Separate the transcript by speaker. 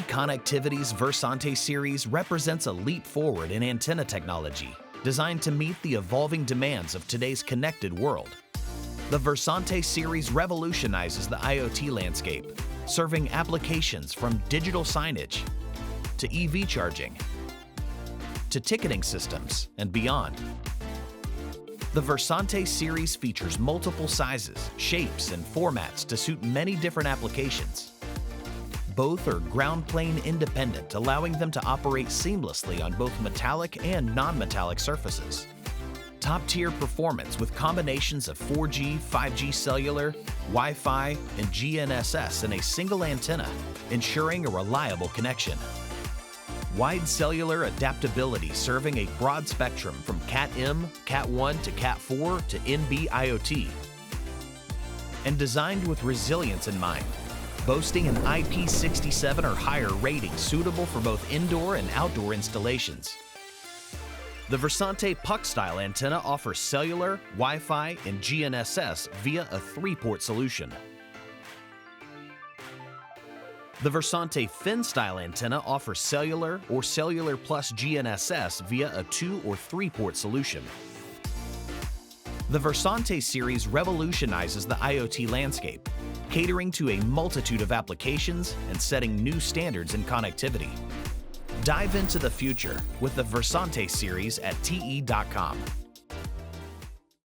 Speaker 1: Connectivity's VersAnte series represents a leap forward in antenna technology, designed to meet the evolving demands of today's connected world. The VersAnte series revolutionizes the IoT landscape, serving applications from digital signage to EV charging to ticketing systems and beyond. The VersAnte series features multiple sizes, shapes, and formats to suit many different applications. Both are ground plane independent, allowing them to operate seamlessly on both metallic and non-metallic surfaces. Top-tier performance with combinations of 4G, 5G cellular, Wi-Fi, and GNSS in a single antenna, ensuring a reliable connection. Wide cellular adaptability serving a broad spectrum from Cat-M, Cat-1 to Cat-4 to NB IoT. And designed with resilience in mind, boasting an IP67 or higher rating suitable for both indoor and outdoor installations. The VersAnte puck-style antenna offers cellular, Wi-Fi, and GNSS via a 3-port solution. The VersAnte fin-style antenna offers cellular or cellular plus GNSS via a 2- or 3-port solution. The VersAnte series revolutionizes the IoT landscape, catering to a multitude of applications and setting new standards in connectivity. Dive into the future with the VersAnte series at te.com.